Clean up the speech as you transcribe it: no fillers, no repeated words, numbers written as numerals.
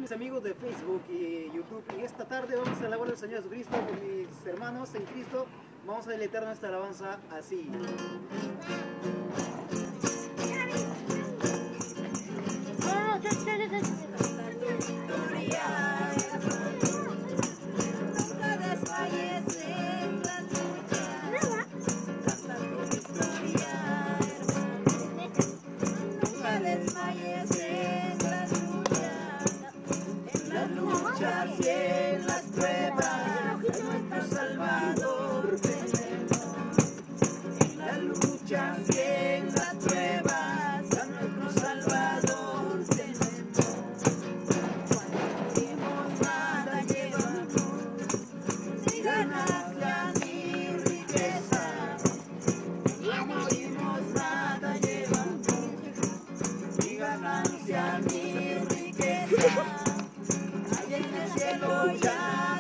mis amigos de Facebook y YouTube? En esta tarde vamos a alabar al Señor Jesucristo con mis hermanos en Cristo. Vamos a deleitar nuestra alabanza así. Y en las pruebas a nuestro Salvador tenemos. En las luchas y en las pruebas a nuestro Salvador tenemos. Cuando tenemos nada llevamos, ni ganancia ni riqueza. Cuando tenemos nada llevamos, ni ganancia ni riqueza. En el cielo ya